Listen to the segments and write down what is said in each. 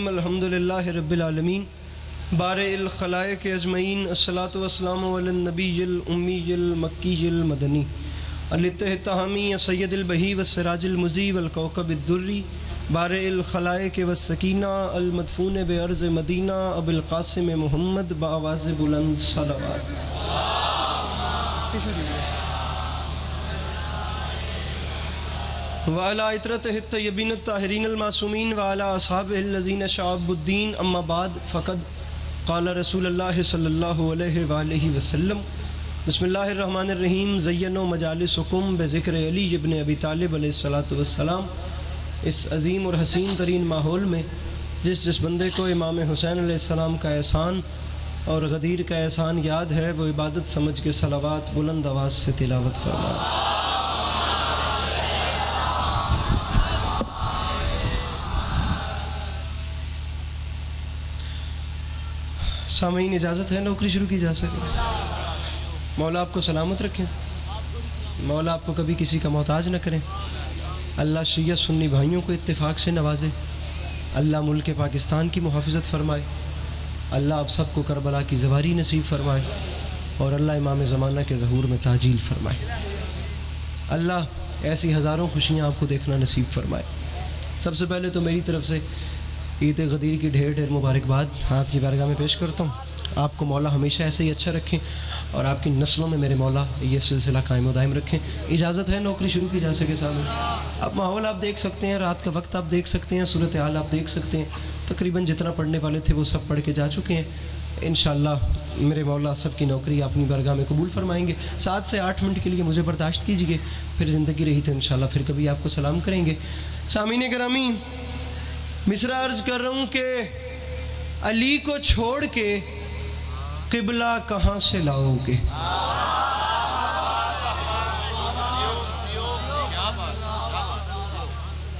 रहीम अल्हम्दुलिल्लाहि रब्बिल आलमीन बारिल खलाइक अजमईन अस्सलातु वस्सलामु अलन नबीयिल उम्मीयिल मक्कीयिल मदनी अलित्तहमी सय्यदिल बही व सिराजिल मुज़ी वल कौकबिद दुर्री बारिल खलाइक व सकीना अल मदफून बेअर्ज़ मदीना अबुल क़ासिम मुहम्मद बावाज़ बुलंद सलावत वाला इतरत तय्यबीन ताहिरीन मासूमीन वाला अस्हाबिल लज़ीना शअबुद्दीन अम्मा बाद फ़क़द क़ाल रसूलुल्लाह सल्लल्लाहु अलैहि वसल्लम बिस्मिल्लाहिर्रहमानिर्रहीम ज़य्यनु मजालिसकुम बिज़िक्र अली इब्न अबी तालिब अलैहिस्सलातु वस्सलाम। इस अज़ीम और हसीन तरीन माहौल में जिस बंदे को इमाम हुसैन अलैहिस्सलाम का एहसान और गदीर का एहसान याद है वो इबादत समझ के सलावात बुलंद आवाज़ से तिलावत फरमाए। सामईन इजाज़त है नौकरी शुरू की जा सके। मौला आपको सलामत रखें, मौला आपको कभी किसी का मोहताज न करें। अल्लाह शिया सुन्नी भाइयों को इत्तेफाक से नवाजे। अल्लाह मुल्क पाकिस्तान की मुहाफ़िज़त फ़रमाए। अल्लाह आप सबको करबला की ज़वारी नसीब फ़रमाए और अल्लाह इमाम ज़माना के ज़हूर में ताजील फ़रमाए। अल्लाह ऐसी हज़ारों खुशियाँ आपको देखना नसीब फ़रमाए। सबसे पहले तो मेरी तरफ़ से ईद गदीर की ढेर ढेर मुबारकबाद आपकी बारगाह में पेश करता हूँ। आपको मौला हमेशा ऐसे ही अच्छा रखें और आपकी नस्लों में मेरे मौला ये सिलसिला कायम दायम रखें। इजाज़त है नौकरी शुरू की जा सके सामने। अब माहौल आप देख सकते हैं, रात का वक्त आप देख सकते हैं, सूरत हाल आप देख सकते हैं। तकरीबन जितना पढ़ने वाले थे वो सब पढ़ के जा चुके हैं। इंशाअल्लाह मेरे मौला सब की नौकरी अपनी बारगाह में कबूल फरमाएंगे। 7 से 8 मिनट के लिए मुझे बर्दाश्त कीजिए, फिर ज़िंदगी रही तो इंशाअल्लाह फिर कभी आपको सलाम करेंगे। सामीन गिरामी, मिसरा अर्ज़ कर रहा हूँ कि अली को छोड़ के क़िबला कहाँ से लाओगे।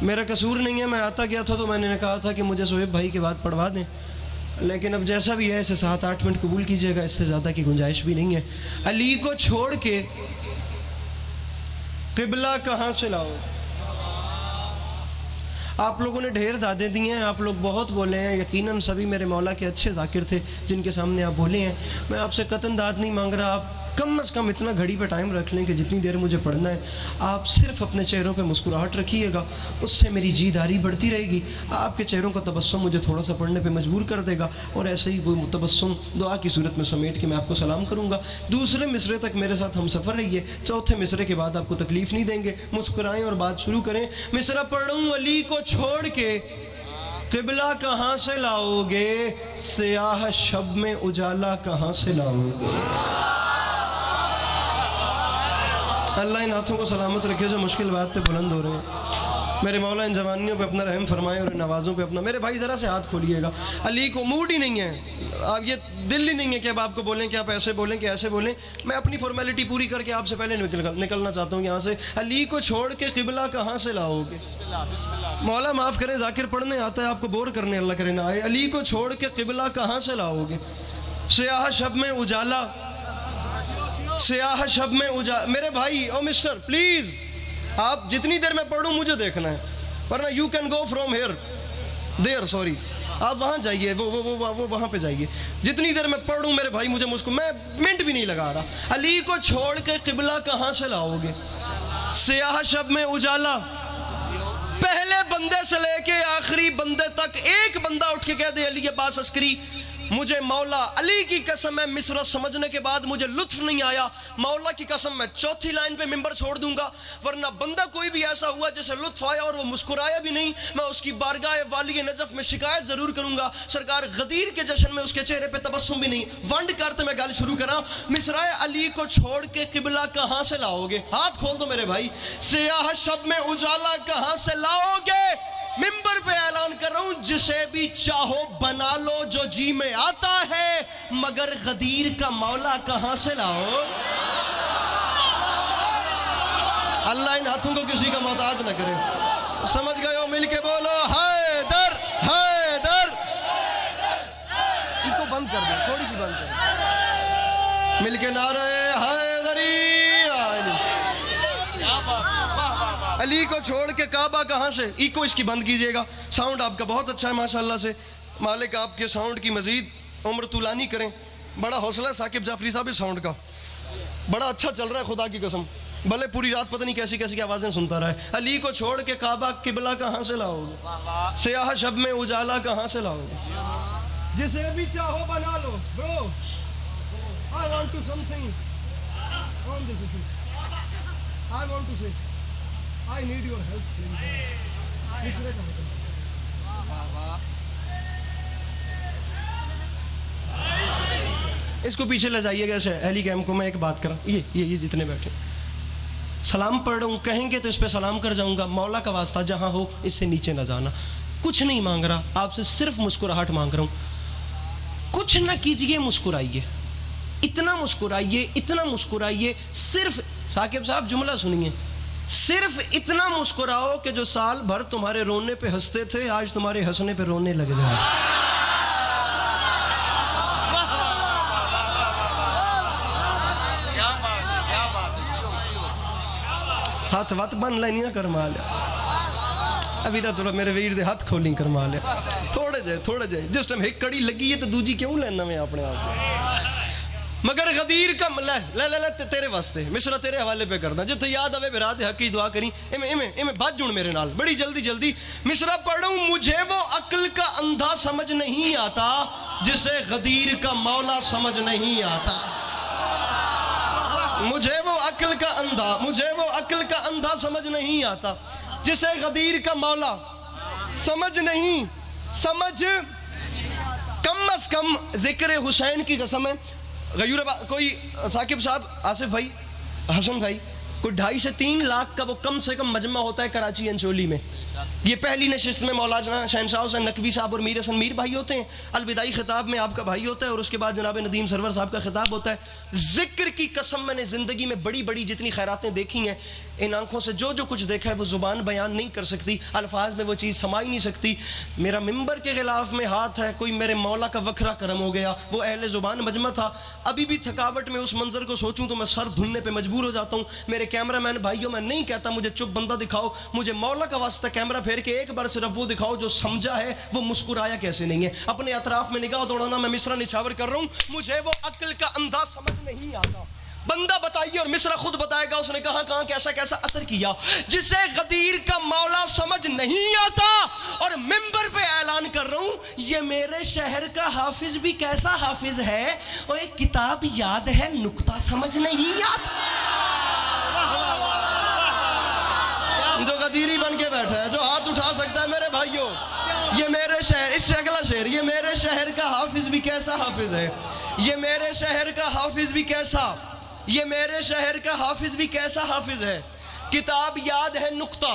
मेरा कसूर नहीं है, मैं आता गया था तो मैंने कहा था कि मुझे सोहेब भाई के बाद पढ़वा दें, लेकिन अब जैसा भी है इसे 7-8 मिनट कबूल कीजिएगा, इससे ज़्यादा की गुंजाइश भी नहीं है। अली को छोड़ के क़िबला कहाँ से लाओगे। आप लोगों ने ढेर दादे दिए हैं, आप लोग बहुत बोले हैं, यकीनन सभी मेरे मौला के अच्छे ज़ाकिर थे जिनके सामने आप बोले हैं। मैं आपसे कतन दाद नहीं मांग रहा, आप कम से कम इतना घड़ी पे टाइम रख लें कि जितनी देर मुझे पढ़ना है आप सिर्फ अपने चेहरों पे मुस्कुराहट रखिएगा, उससे मेरी जीदारी बढ़ती रहेगी। आपके चेहरों का तबस्सुम मुझे थोड़ा सा पढ़ने पे मजबूर कर देगा और ऐसे ही वो तबस्सुम दुआ की सूरत में समेट के मैं आपको सलाम करूँगा। दूसरे मिसरे तक मेरे साथ हम सफ़र रहिए, चौथे मिसरे के बाद आपको तकलीफ़ नहीं देंगे, मुस्कुराएँ और बात शुरू करें। मिसरा पढ़ूँ, अली को छोड़ के क़िबला कहाँ से लाओगे, सियाह शब में उजाला कहाँ से लाओगे। अल्लाह इन हाथों को सलामत रखे जो मुश्किल बात पे बुलंद हो रहे हैं। मेरे मौला इन जवानियों पे अपना रहम फरमाए और इन नवाज़ों पे अपना। मेरे भाई ज़रा से हाथ खोलिएगा। अली को मूड ही नहीं है, आप ये दिल ही नहीं है कि अब आपको बोलें कि आप ऐसे बोलें कि ऐसे बोलें। मैं अपनी फॉर्मेलिटी पूरी करके आपसे पहले निकलना चाहता हूँ यहाँ से। अली को छोड़ के क़िबला कहाँ से लाओगे। मौला माफ़ करें, जाकिर पढ़ने आता है, आपको बोर करने अल्लाह करे ना आए। अली को छोड़ के क़िबला कहाँ से लाओगे। सियाह शब में उजाला, सियाह शब में मेरे भाई ओ मिस्टर प्लीज़, आप जितनी देर मैं पढ़ूँ मुझे देखना है, वरना you can go from here there, sorry आप वहाँ जाइए, वो वहाँ पे जाइए। जितनी देर मैं पढ़ूँ मेरे भाई मुझे मैं मिनट भी नहीं लगा रहा। अली को छोड़ के क़िबला कहाँ से लाओगे। सियाह शब में उजाला, पहले बंदे से लेके आखिरी बंदे तक एक बंदा उठ के कह दे अली अब्बास अस्करी मुझे मौला अली की कसम है, मिसरा समझने के बाद मुझे लुत्फ नहीं आया, मौला की कसम मैं चौथी लाइन पे मिंबर छोड़ दूंगा। वरना बंदा कोई भी ऐसा हुआ जिसे लुत्फ आया और वो मुस्कुराया भी नहीं, मैं उसकी बारगाह वाली नजफ में शिकायत जरूर करूंगा। सरकार गदीर के जश्न में उसके चेहरे पे तबस्सुम भी नहीं। वंड करते मैं गाल शुरू करा, मिसराए अली को छोड़ के क़िबला कहाँ से लाओगे। हाथ खोल दो मेरे भाई। सियाह शब में उजाला कहाँ से लाओगे। मिंबर पे ऐलान कर रहा हूं, जिसे भी चाहो बना लो जो जी में आता है, मगर गदीर का मौला कहां से लाओ। अल्लाह इन हाथों को किसी का मोहताज न करे। समझ गए हो, मिल के बोलो हैदर हैदर। इसको बंद कर दो, थोड़ी सी बंद कर, मिल के नारे हैदरी। अली को छोड़ के काबा कहाँ से, इको इसकी बंद कीजिएगा। साउंड आपका बहुत अच्छा है माशाल्लाह से, मालिक आपके साउंड की मज़ीद उम्र तुलानी करें। बड़ा हौसला है साकिब जाफरी साहब इस साउंड का, बड़ा अच्छा चल रहा है खुदा की कसम। भले पूरी रात पता नहीं कैसी कैसी आवाज़ें सुनता रहा है। अली को छोड़ के काबा किबला कहाँ से लाओगे, सियाह शब में उजाला कहाँ से लाओगे। जिसे भी चाहो बना लो bro, I want to something on this issue, I want to say I need your help please. इसको पीछे ले जाइएगा ऐसे अली कैम को। मैं एक बात करा, ये जितने बैठे सलाम पढ़ रहा हूँ, कहेंगे तो इस पे सलाम कर जाऊंगा। मौला का वास्ता जहां हो इससे नीचे ना जाना। कुछ नहीं मांग रहा आपसे, सिर्फ मुस्कुराहट मांग रहा हूँ। कुछ ना कीजिए, मुस्कुराइए, इतना मुस्कुराइए, इतना मुस्कुराइए। सिर्फ साकिब साहब जुमला सुनिए, सिर्फ इतना मुस्कुराओ कि जो साल भर तुम्हारे रोने पे हंसते थे आज तुम्हारे हंसने पे रोने लग जाए। हाथ वत बन लेनी ना करमा लिया अभी ना, थोड़ा मेरे वीर दे हाथ खोली करमा लिया। थोड़े जाए जिस टाइम एक कड़ी लगी है तो दूजी क्यों लेना मैं अपने आप। मगर गदीर का ले तेरे वास्ते मिसरा तेरे हवाले पे करना, जिथे याद आवे बिरा दे हक की दुआ करी। इमें बात जुड़ मेरे नाल बड़ी जल्दी मिसरा पढ़ूं। मुझे वो अक्ल का अंधा समझ नहीं आता जिसे गदीर का मौला समझ नहीं आता। मुझे वो अक्ल का अंधा समझ नहीं आता जिसे गदीर का मौला समझ कम अज कम जिक्र हुसैन की कसम है। गयूर कोई साकिब साहब, आसिफ भाई, हसन भाई, कोई 2.5 से 3 लाख का वो कम से कम मजमा होता है कराची अंचोली में। ये पहली नशिस्त में मौलाना शहनशाह हुसैन नकवी साहब और मीर हसन मीर भाई होते हैं। अलविदाई खिताब में आपका भाई होता है और उसके बाद जनाब नदीम सरवर साहब का खिताब होता है। जिक्र की कसम मैंने ज़िंदगी में बड़ी जितनी खैरातें देखी हैं, इन आंखों से जो कुछ देखा है वो ज़ुबान बयान नहीं कर सकती, अल्फाज में वो चीज़ समा ही नहीं सकती। मेरा मिंबर के खिलाफ में हाथ है, कोई मेरे मौला का वखरा करम हो गया। वो अहले ज़ुबान मजमा था। अभी भी थकावट में उस मंजर को सोचूं तो मैं सर धुलने पे मजबूर हो जाता हूँ। मेरे कैमरा मैन भाइयों, मैं नहीं कहता मुझे चुप बंदा दिखाओ, मुझे मौला का वास्ता कैमरा फेर के एक बार सिर्फ वो दिखाओ जो समझा है, वो मुस्कुराया कैसे नहीं है। अपने अतराफ में निगाह दौड़ाना, मैं मिसरा निछावर कर रहा हूँ। मुझे वो अक्ल का अंधा समझ नहीं आता। बंदा बताइए और मिसरा खुद बताएगा उसने कहाँ कैसा असर किया। जिसे गदीर का मौला समझ नहीं आता और मिंबर पे ऐलान कर रहा हूं, ये मेरे शहर का हाफिज भी कैसा हाफिज है, और एक किताब याद है नुक्ता समझ नहीं आता। जो गदीरी बन के बैठा है, जो हाथ उठा सकता है मेरे भाइयों, ये मेरे शहर, इससे अगला शेर, ये मेरे शहर का हाफिज भी कैसा हाफिज है, ये मेरे शहर का हाफिज भी कैसा, ये मेरे शहर का हाफिज भी कैसा हाफिज है। किताब याद है नुक्ता,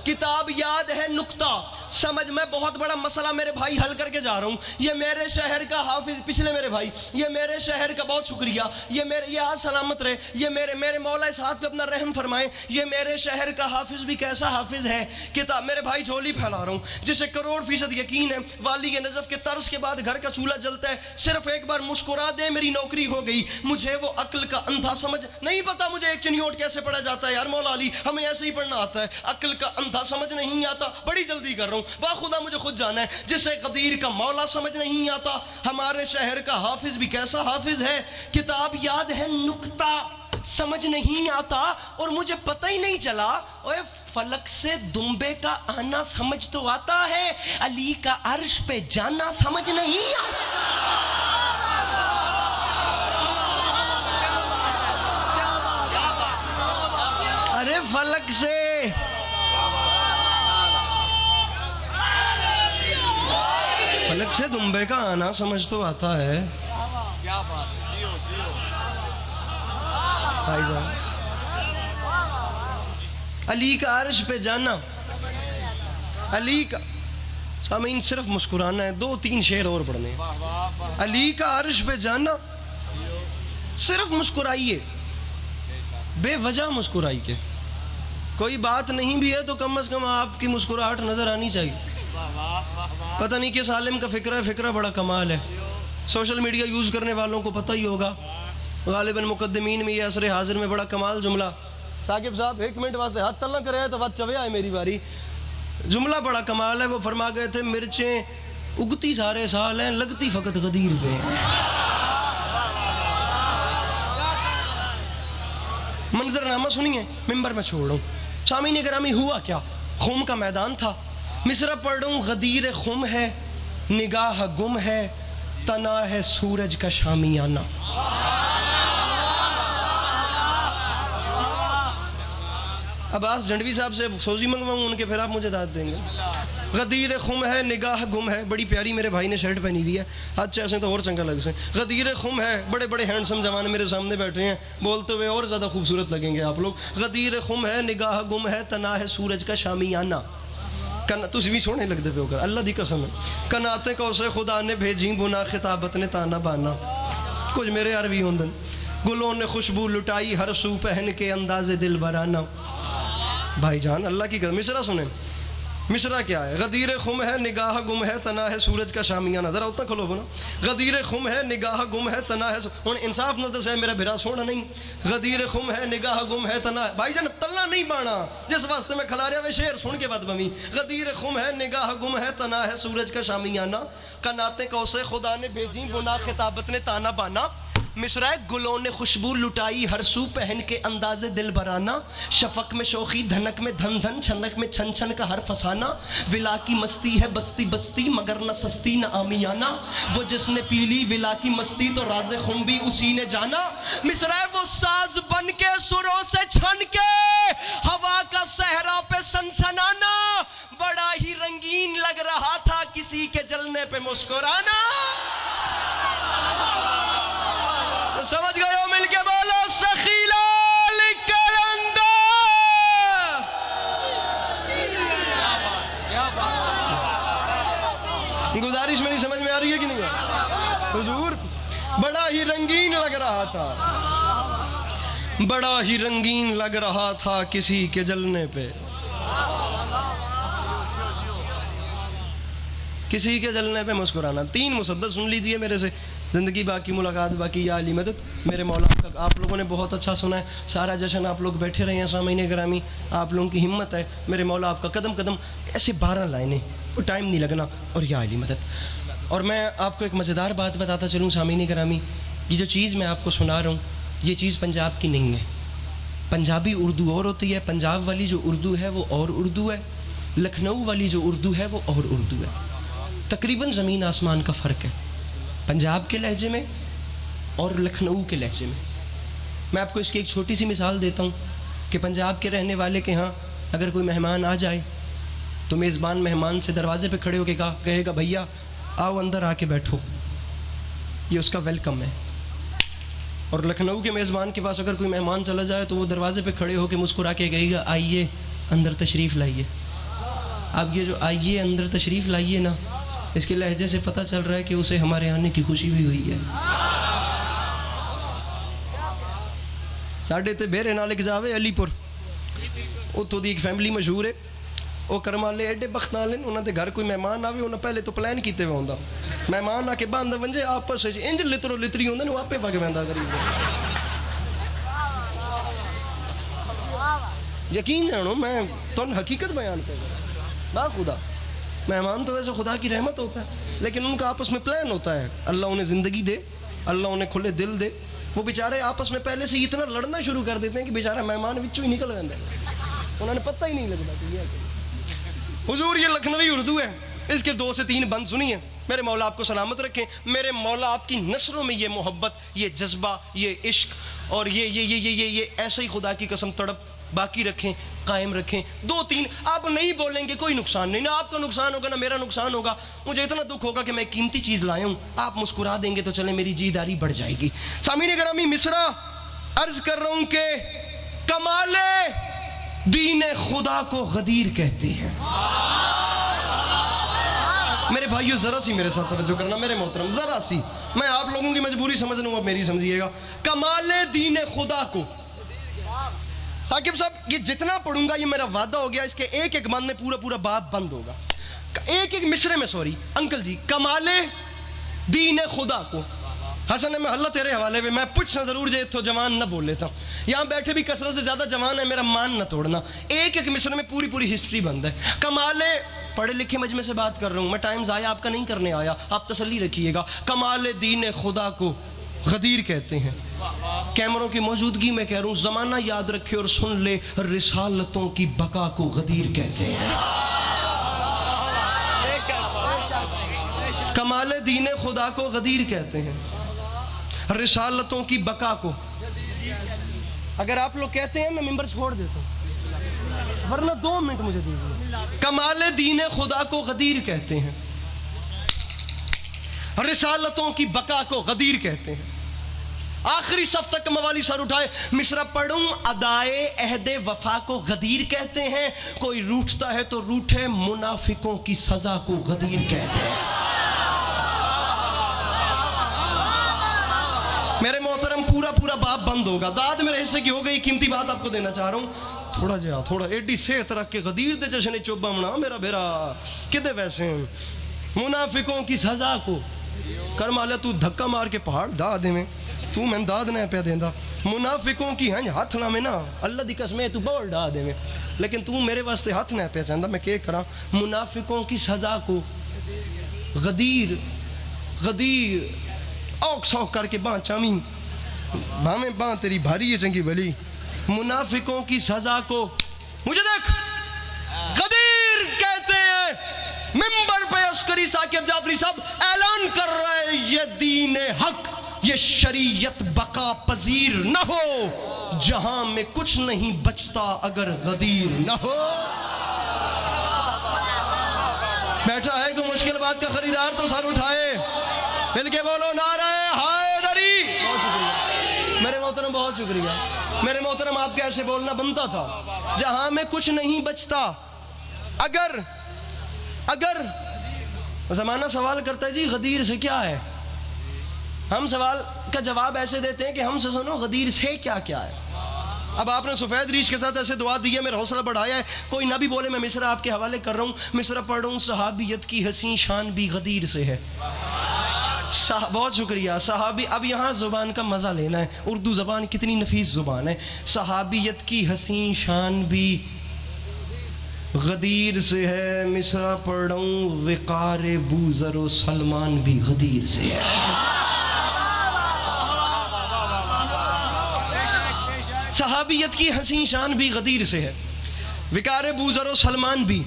किताब याद है नुक्ता समझ। मैं बहुत बड़ा मसला मेरे भाई हल करके जा रहा हूँ। ये मेरे शहर का हाफिज, पिछले मेरे भाई, ये मेरे शहर का बहुत शुक्रिया, ये मेरे, ये हाथ सलामत रहे, ये मेरे मौला इस हाथ पे अपना रहम फरमाए। ये मेरे शहर का हाफिज भी कैसा हाफिज है। किताब, मेरे भाई झोली फैला रहा हूँ, जिसे करोड़% यकीन है वाली के नजफ के तर्ज के बाद घर का चूल्हा जलता है, सिर्फ एक बार मुस्कुरा दे मेरी नौकरी हो गई। मुझे वो अक्ल का अंधा समझ नहीं पता, मुझे एक चिन्होट कैसे पढ़ा जाता है यार मौला अली, हमें ऐसे ही पढ़ना आता है। अक्ल का अंधा समझ नहीं आता, बड़ी जल्दी कर रहा हूँ, बाखुदा मुझे खुद जाना है। जिसे कदीर का मौला समझ नहीं आता, हमारे शहर का हाफिज भी कैसा हाफिज है। किताब याद है नुक्ता समझ नहीं आता और मुझे पता ही नहीं चला। ओए फलक से दुम्बे का आना समझ तो आता है, अली का अर्श पे जाना समझ नहीं आता। अरे फलक से दुम्बे का आना समझ तो आता है। क्या बात है, भाई साहब, अली का अर्श पे जाना, अली का सामीन सिर्फ मुस्कुराना है। 2-3 शेर और पढ़ने। अली का अर्श पे जाना, सिर्फ मुस्कुराइए, बेवजह मुस्कुराइए। कोई बात नहीं भी है तो कम से कम आपकी मुस्कुराहट नजर आनी चाहिए। पता नहीं किस आलिम का फ़िक्र बड़ा कमाल है। सोशल मीडिया यूज़ करने वालों को पता ही होगा, गालिबन मुकद्दमीन में ये असर हाजिर में बड़ा कमाल जुमला। साकिब साहब 1 मिनट वास्ते हाथ तल ना करे तो बात चवे आए मेरी बारी। जुमला बड़ा कमाल है, वो फरमा गए थे मिर्चें उगती सारे साल हैं, लगती फकत गदीर पे। मंजरनामा सुनिए, मिंबर में छोड़ रहा हूँ। सामीन गिरामी, हुआ क्या, खुम का मैदान था। मिसरा पढ़ रहा हूँ, गदीर खुम है, निगाह गुम है, तना है सूरज का शामियाना। अब्बास जंडवी साहब से सोजी मंगवाऊँ उनके, फिर आप मुझे दाद देंगे। गदीर खुम है, निगाह गुम है, बड़ी प्यारी मेरे भाई ने शर्ट पहनी हुई है, अच्छा ऐसे तो और चंगा लग से। गदीर खुम है, बड़े बड़े हैंडसम जवान मेरे सामने बैठे हैं, बोलते हुए और ज़्यादा खूबसूरत लगेंगे आप लोग। गदीर खुम है, निगाह गुम है, तना है सूरज का शामियाना। कन तुझ भी सोने लगते पे होकर, अल्लाह दी कसम है। कनाते को से खुदा ने भेजी बुना, खिताबत ने ताना बाना। कुछ मेरे अरबी होंदन, गुलों ने खुशबू लुटाई, हर सू पहन के अंदाज़े दिल बराना। भाईजान अल्लाह की कसम, मिसरा सुने, मिसरा क्या है। गदीर खुम है, निगाह गुम है, तना है सूरज का शामियाना। ज़रा उतना खोलो बोलो, गदीर खुम है, निगाह गुम है, तना है। हुण इंसाफ न दस है मेरा बिरा सोना नहीं। गदीर खुम है, निगाह गुम है, तना है। भाईजान तल्ला नहीं बाना, जिस वास्ते में खिला रहा वे शेर सुन के बाद बमी। गदीर खुम है, निगाह गुम है, तना है सूरज का शामियाना। कनाते कौसे खुदा ने भेजी बुना, खिताबत ने ताना बाना। मिसरा गुलों ने खुशबू लुटाई, हर सू पहन के अंदाजे दिल बराना। शफक में शोखी, धनक में धन धन, छनक में छन छन का हर फसाना। विला की मस्ती है बस्ती बस्ती, मगर न सस्ती न आमियाना। वो जिसने पीली विला की मस्ती, तो राज़े खुम भी उसी ने जाना। मिसरा वो साज बन के सुरों से छन के, हवा का सहरा पे सनसनाना। बड़ा ही रंगीन लग रहा था, किसी के जलने पे मुस्कुराना। समझ गए हो, मिलके बोलो सखी लाल कलंदर। गुजारिश मेरी समझ में आ रही है कि नहीं? हुजूर बड़ा ही रंगीन लग रहा था, बड़ा ही रंगीन लग रहा था, किसी के जलने पे, किसी के जलने पे मुस्कुराना। 3 मुसद्दर सुन लीजिए मेरे से, ज़िंदगी बाकी मुलाकात बाकी या अली मदद। मेरे मौला का आप लोगों ने बहुत अच्छा सुना है, सारा जश्न आप लोग बैठे रहे हैं। सामीन गिरामी, आप लोगों की हिम्मत है, मेरे मौला आपका कदम कदम। ऐसे 12 लाइनें, वो टाइम नहीं लगना, और या अली मदद। और मैं आपको एक मज़ेदार बात बताता चलूँ सामीन गिरामी, ये जो चीज़ मैं आपको सुना रहा हूँ, ये चीज़ पंजाब की नहीं है। पंजाबी उर्दू और होती है, पंजाब वाली जो उर्दू है वो और उर्दू है, लखनऊ वाली जो उर्दू है वो और उर्दू है। तकरीबन ज़मीन आसमान का फ़र्क है पंजाब के लहजे में और लखनऊ के लहजे में। मैं आपको इसकी एक छोटी सी मिसाल देता हूँ कि पंजाब के रहने वाले के यहाँ अगर कोई मेहमान आ जाए तो मेज़बान मेहमान से दरवाजे पे खड़े होकर कहेगा, भैया आओ अंदर आके बैठो, ये उसका वेलकम है। और लखनऊ के मेज़बान के पास अगर कोई मेहमान चला जाए तो वो दरवाजे पे खड़े होकर मुस्कुरा के कहेगा, आइए अंदर तशरीफ़ लाइए। अब ये जो आइए अंदर तशरीफ़ लाइए ना, इसके लहजे से पता चल रहा है कि उसे हमारे आने की खुशी भी हुई है। साढ़े ते बेरे नाल एक जावे अलीपुर, उत्थों दी एक फैमिली मशहूर है। वो करम वाले एडे बख्त वाले, उन्होंने घर कोई मेहमान आवे, उन्हें पहले तो प्लान किए हुए होंदा, मेहमान आके बंद वंजे आपस इंज लितरो लितरी होंदे, वो आपे पग वंदा करी। यकीन जानो मैं तुम हकीकत बयान कर ना, खुदा मेहमान तो वैसे खुदा की रहमत होता है, लेकिन उनका आपस में प्लान होता है। अल्लाह उन्हें ज़िंदगी दे, अल्लाह उन्हें खुले दिल दे। वो बेचारे आपस में पहले से इतना लड़ना शुरू कर देते हैं कि बेचारा मेहमान बिचों ही निकल जाता है, उन्होंने पता ही नहीं लगता कि हुजूर ये लखनवी उर्दू है। इसके 2 से 3 बंद सुनिए, मेरे मौला आपको सलामत रखें। मेरे मौला आपकी नस्लों में ये मोहब्बत, ये जज्बा, ये इश्क और ये ऐसे ही खुदा की कसम तड़प बाकी रखें, कायम रखें। 2-3 आप नहीं बोलेंगे कोई नुकसान नहीं, ना आपका नुकसान होगा ना मेरा नुकसान होगा। मुझे इतना दुख होगा कि मैं कीमती चीज़ लाया हूँ, आप मुस्कुरा देंगे तो चले मेरी जीदारी बढ़ जाएगी। सामीन गिरामी, मिसरा अर्ज कर रहा हूँ कि कमाले दीन खुदा को गदीर कहते हैं। मेरे भाइयों ज़रा सी मेरे साथ तवज्जो करना, मेरे मोहतरम ज़रा सी, मैं आप लोगों की मजबूरी समझ लूँगा, मेरी समझिएगा। कमाले दीन खुदा को, साकिब साहब ये जितना पढ़ूंगा ये मेरा वादा हो गया, इसके एक एक बंद में पूरा पूरा बाब बंद होगा, एक एक मिसरे में। सॉरी अंकल जी, कमाले दीन खुदा को, हसन मैं हल्ला तेरे हवाले पे, मैं पूछना जरूर जे तो जवान ना बोल लेता। यहाँ बैठे भी कसरत से ज़्यादा जवान है, मेरा मान ना तोड़ना। एक एक मिसरे में पूरी पूरी हिस्ट्री बंद है। कमाले पढ़े लिखे मजमे से बात कर रहा हूँ मैं, टाइम ज़ाया आपका नहीं करने आया, आप तसल्ली रखिएगा। कमाल दीन खुदा को गदीर कहते हैं। कैमरों की मौजूदगी में कह रहा हूँ, ज़माना याद रखे और सुन ले, रिसालतों की बका को गदीर कहते हैं। कमाल दीन खुदा को गदीर कहते हैं, रिसालतों की बका को। अगर आप लोग कहते हैं मैं मिंबर छोड़ देता हूँ, वरना 2 मिनट मुझे दीजिए। कमाल दीन खुदा को गदीर कहते हैं, रिसालतों की बका को गदीर कहते हैं। आखिरी सफ तक मवाली सर उठाए, मिसरा पढ़ूं अदाए अहदे वफा को गदीर कहते हैं। कोई रूठता है तो रूठे, मुनाफिकों की सजा को गदीर कहते हैं। मेरे मोहतरम पूरा पूरा बाप बंद होगा, दाद मेरे हिस्से की हो गई। कीमती बात आपको देना चाह रहा हूँ, थोड़ा जा थोड़ा एडी सेहत रख के गदीर दे जैसे चोबा बना मेरा बेरा किदे वैसे। मुनाफिकों की सजा को कर माले, तू धक्का मार के पहाड़ दा दे में, तू मैं दाद नहीं पे देंदा। मुनाफिकों की हंज हाथ ना में ना अल्लाह दी कसम तू बोल डा दे में, लेकिन तू मेरे वास्ते हाथ नहीं पे चाहता, मैं क्या करा। मुनाफिकों की सजा को गदीर गदीर औक सौक करके बाँ चामी भावें बाँ तेरी भारी है चंगी भली। मुनाफिकों की सजा को मुझे देख गदीर कहते हैं। मिंबर पे अस्करी साकिब जाफरी साहब ऐलान कर रहे, ये दीन हक, ये शरीयत बका पजीर न हो, जहां में कुछ नहीं बचता अगर गदीर न हो। बैठा है कोई मुश्किल बात का खरीदार तो सर उठाए, मिल के बोलो नारे हैदरी। मेरे मोहतरम बहुत शुक्रिया। मेरे मोहतरम आपके ऐसे बोलना बनता था, जहां में कुछ नहीं बचता अगर अगर जमाना सवाल करता है जी गदीर से क्या है, हम सवाल का जवाब ऐसे देते हैं कि हमसे सुनो गदीर से क्या क्या है। अब आपने सफ़ेद रीश के साथ ऐसे दुआ दी है, मेरा हौसला बढ़ाया है। कोई ना भी बोले, मैं मिसरा आपके हवाले कर रहा हूँ। मिसरा पढ़ रहा हूँ, सहाबियत की हसीन शान भी गदीर से है। बहुत शुक्रिया सहाबी। अब यहाँ ज़ुबान का मज़ा लेना है, उर्दू ज़बान कितनी नफीस ज़ुबान है। सहाबियत की हसीन शान भी गदीर से है। मिसरा पढ़ रहा हूँ, विकार बूज़र व सलमान भी गदीर से है। सहाबियत की हसीन शान भी गदीर से है, विकार बूज़र व सलमान भी।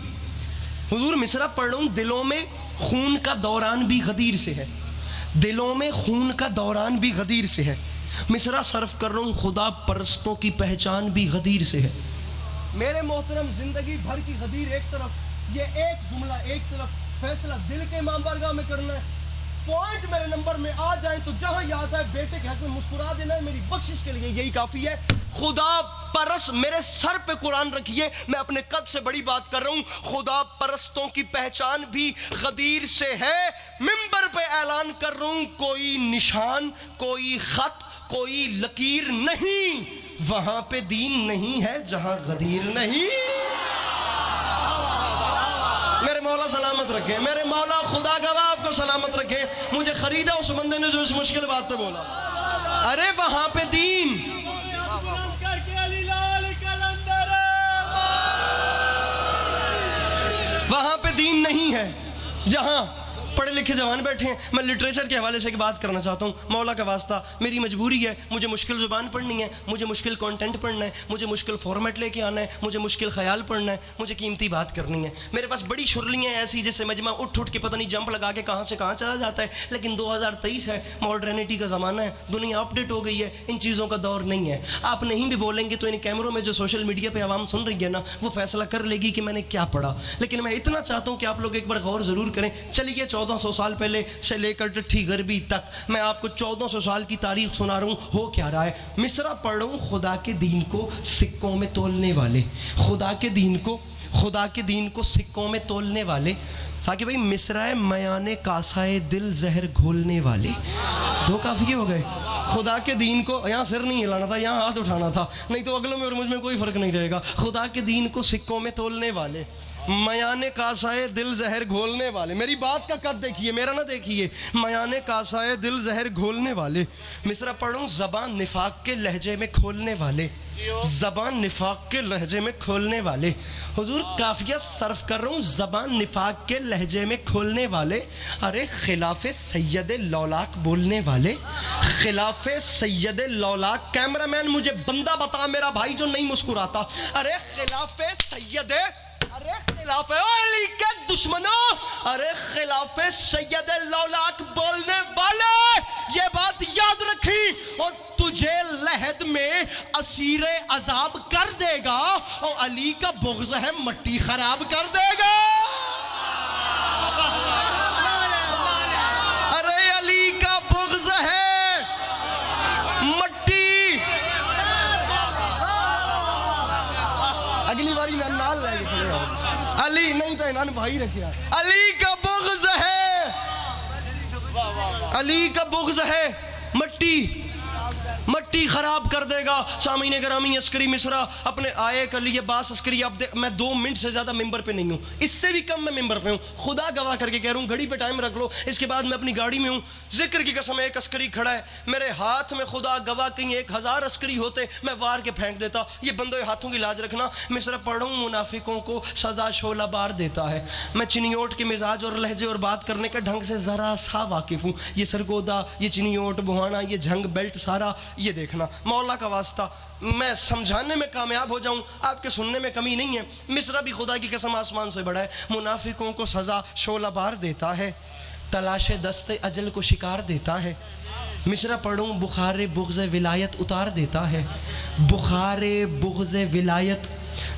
हुजूर मिसरा पढ़ रहा हूँ, दिलों में खून का दौरान भी गदीर से है। दिलों में खून का दौरान भी गदीर से है। मिसरा सर्फ कर रहा हूँ, खुदा परस्तों की पहचान भी गदीर से है। मेरे मोहतरम जिंदगी भर की गदीर एक तरफ, ये एक जुमला एक तरफ, फैसला दिल के इमाम बारगाह में करना है। पॉइंट मेरे नंबर में आ जाए तो जहां याद आए बेटे के हक में मुस्कुरा देना है, मेरी बख्शिश के लिए यही काफी है। खुदा परस मेरे सर पे कुरान रखिए, मैं अपने कद से बड़ी बात कर रहा हूं। खुदा परस्तों की पहचान भी गदीर से है। मिंबर पे ऐलान कर रहा हूं, कोई निशान, कोई खत, कोई लकीर नहीं, वहां पे दीन नहीं है जहां गदीर नहीं। मेरे मौला सलामत रखे, मेरे मौला खुदा गवाह आपको सलामत रखे। मुझे खरीदा उस बंदे ने जो इस मुश्किल बात पे बोला, अरे वहां पे दीन, वहां पे दीन नहीं है जहां पढ़े लिखे जवान बैठे हैं। मैं लिटरेचर के हवाले से एक बात करना चाहता हूँ, मौला का वास्ता, मेरी मजबूरी है, मुझे मुश्किल ज़ुबान पढ़नी है, मुझे मुश्किल कंटेंट पढ़ना है, मुझे मुश्किल फॉर्मेट लेके आना है, मुझे मुश्किल ख्याल पढ़ना है, मुझे कीमती बात करनी है। मेरे पास बड़ी शुरलियाँ ऐसी जिससे मजमा उठ उठ के पता नहीं जंप लगा के कहाँ से कहाँ चला जाता है। लेकिन 2023 है, मॉडर्निटी का ज़माना है, दुनिया अपडेट हो गई है, इन चीज़ों का दौर नहीं है। आप नहीं भी बोलेंगे तो इन कैमरों में जो सोशल मीडिया पर आवाम सुन रही है ना, वो फैसला कर लेगी कि मैंने क्या पढ़ा। लेकिन मैं इतना चाहता हूँ कि आप लोग एक बार गौर ज़रूर करें। चलिए 1400 साल पहले से लेकर टट्ठी गरबी तक मैं आपको 1400 साल की तारीख सुना रहा हूँ। हो क्या रहा है, मिसरा पढ़ रहा हूँ, खुदा के दीन को सिक्कों में तोलने वाले, खुदा के दीन को सिक्कों में तोलने वाले, ताकि भाई मिसरा मयाने कासाए दिल जहर घोलने वाले। दो काफी हो गए। खुदा के दीन को, यहाँ सिर नहीं हिलाना था, यहाँ हाथ उठाना था, नहीं तो अगलों में और मुझ में कोई फर्क नहीं रहेगा। खुदा के दीन को सिक्कों में तोलने वाले, मयाने कासाए दिल जहर घोलने वाले, मेरी बात का कद देखिए, मेरा ना देखिए। मयाने कासाए दिल जहर घोलने वाले, मिसरा पढ़ूं, ज़बान निफाक के लहजे में खोलने वाले, ज़बान निफाक के लहजे में खोलने वाले। हुजूर काफिया सर्फ कर रहा हूँ, ज़बान निफाक के लहजे में खोलने वाले। अरे खिलाफे सैयद लौलाक बोलने वाले, खिलाफे सैयद लौलाक। कैमरामैन मुझे बंदा बता मेरा भाई जो नहीं मुस्कुराता। अरे खिलाफे सैयद, अरे खिलाफे अली के दुश्मनों, अरे खिलाफे सैयद लौलाक बोलने वाले, ये बात याद रखी और तुझे लहद में असीरे अजाब कर देगा और अली का बुग़्ज़ है मट्टी खराब कर देगा। अरे अली का बुग़्ज़ है मट्टी। अगली बारी नाल अली नहीं तो इन्होंने भाई रखा। अली का बुग़्ज़ है, अली का बुग़्ज़ है मट्टी, मट्टी खराब कर देगा। सामीने ग्रामी अस्करी मिसरा अपने आए कर लिए बास अस्करी। अब मैं 2 मिनट से ज़्यादा मिंबर पे नहीं हूँ, इससे भी कम मैं मिंबर पे हूँ। खुदा गवाह करके कह रहा हूँ, घड़ी पे टाइम रख लो। इसके बाद मैं अपनी गाड़ी में हूँ, जिक्र की कसम एक अस्करी खड़ा है मेरे हाथ में, खुदा गवाह कहीं 1000 अस्करी होते मैं वार के फेंक देता। ये बंदों हाथों की लाज रखना। मिसरा पढ़ रहा हूँ, मुनाफिकों को सज़ा शोला बार देता है। मैं चिनियोट के मिजाज और लहजे और बात करने के ढंग से ज़रा सा वाकिफ़ हूँ। ये सरगोदा, ये चिनियोट, बुहाना, ये झंग बेल्ट सारा ये देखना। मौला का वास्ता मैं समझाने में कामयाब हो जाऊं, आपके सुनने में कमी नहीं है। मिसरा भी खुदा की कसम आसमान से बड़ा है। मुनाफिकों को सज़ा शोला बार देता है, तलाशे दस्ते अजल को शिकार देता है। मिसरा पढ़ूं, बुखारे बुग़्ज़ विलायत उतार देता है, बुखारे बुग़्ज़ विलायत।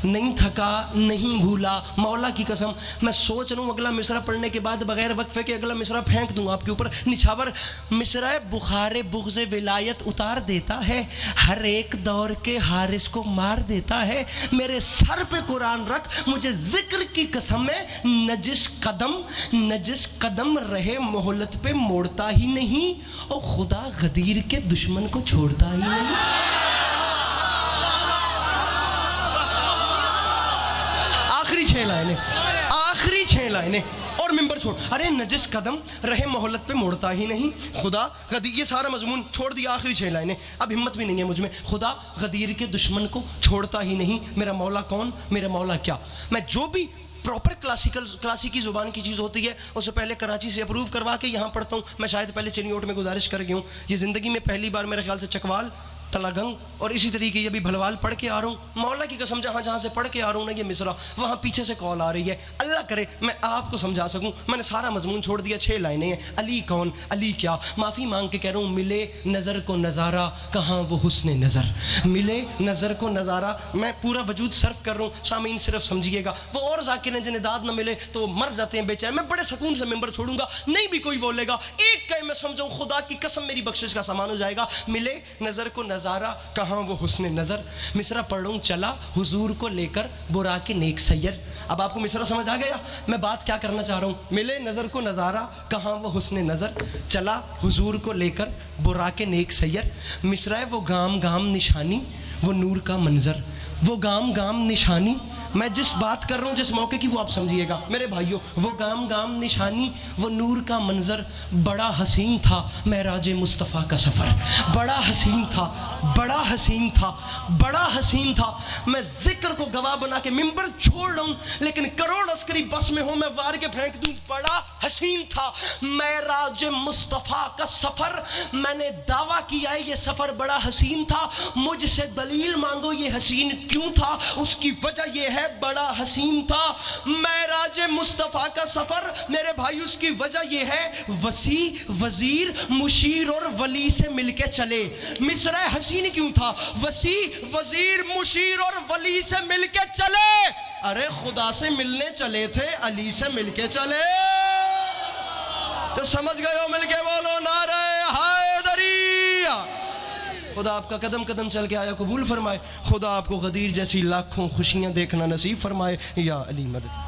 नहीं थका नहीं भूला, मौला की कसम मैं सोच रहा हूँ अगला मिसरा पढ़ने के बाद बगैर वक्फे के अगला मिसरा फेंक दूँ आपके ऊपर निछावर। मिसरा बुखारे बुग़्ज़ विलायत उतार देता है, हर एक दौर के हारिस को मार देता है। मेरे सर पे कुरान रख, मुझे जिक्र की कसम है, नजिस कदम रहे मोहलत पे मोड़ता ही नहीं और खुदा गदीर के दुश्मन को छोड़ता ही नहीं। आखिरी 6 लाइनें, आखिरी 6 लाइनें और मिंबर छोड़। अरे नजिस कदम रहे मोहल्लत पे मोड़ता ही नहीं, खुदा गदीर, ये सारा मजमून छोड़ दिया, आखिरी 6 लाइनें। अब हिम्मत भी नहीं है मुझ में, खुदा गदीर के दुश्मन को छोड़ता ही नहीं। मेरा मौला कौन, मेरा मौला क्या। मैं जो भी प्रॉपर क्लासिकी ज़ुबान की चीज़ होती है उससे पहले कराची से अप्रूव करवा के यहाँ पढ़ता हूँ। मैं शायद पहले चिनियोट में गुजारिश कर गया हूँ, ये ज़िंदगी में पहली बार मेरे ख्याल से चकवाल, तलागंग और इसी तरीके ये भी भलवाल पढ़ के आ रहा हूँ। मौला की कसम जहाँ जहाँ से पढ़ के आ रहा हूँ ना ये मिसरा, वहाँ पीछे से कॉल आ रही है। अल्लाह करे मैं आपको समझा सकूँ। मैंने सारा मजमून छोड़ दिया, 6 लाइनें हैं। अली कौन, अली क्या, माफ़ी मांग के कह रहा हूँ, मिले नज़र को नज़ारा कहाँ वो हुस्न नज़र, मिले नज़र को नज़ारा। मैं पूरा वजूद सर्फ कर रहा हूँ, सामीन सिर्फ समझिएगा। वो और जाकिर हैं जिन्हें दाद न मिले तो मर जाते हैं बेचारे। मैं बड़े सुकून से मेंबर छोड़ूंगा, नहीं भी कोई बोलेगा, एक कहे मैं समझाऊँ, खुदा की कसम मेरी बख्शिश का सामान हो जाएगा। मिले नज़र को नज़ारा कहाँ वो हुस्न नज़र। मिसरा पढ़ूं, चला हुजूर को लेकर बुरा के नेक सैयर। अब आपको मिसरा समझ आ गया मैं बात क्या करना चाह रहा हूँ। मिले नज़र को नज़ारा कहाँ वो हुस्न नज़र, चला हुजूर को लेकर बुरा के नेक सैयर। मिसरा है वो गाम गाम निशानी, वो नूर का मंजर, वो गाम गाम निशानी। मैं जिस बात कर रहा हूँ जिस मौके की वो आप समझिएगा मेरे भाइयों। वो गाम गाम निशानी, वो नूर का मंजर, बड़ा हसीन था मेराज मुस्तफ़ा का सफ़र, बड़ा हसीन था, बड़ा हसीन था, बड़ा हसीन था। मैं जिक्र को गवाह बना के मिंबर छोड़ रहा हूँ, लेकिन करोड़ अस्करी बस में हो मैं वार के फेंक दूँ। बड़ा हसीन था मेराज मुस्तफ़ा का सफ़र, मैंने दावा किया है ये सफ़र बड़ा हसीन था। मुझसे दलील मांगो ये हसीन क्यों था, उसकी वजह ये है बड़ा हसीन था मेराज मुस्तफ़ा का सफ़र। मेरे भाई उसकी वजह ये है वसी वजीर मुशीर और वली से मिलके चले। मिसरा हसीन क्यों था, वसी वजीर मुशीर और वली से मिलके चले। अरे खुदा से मिलने चले थे, अली से मिलके चले। तो समझ गए हो, मिलके बोलो नारे हैदरी। खुदा आपका कदम कदम चल के आया कबूल फरमाए। खुदा आपको गदीर जैसी लाखों खुशियां देखना नसीब फरमाए। या अली मदद।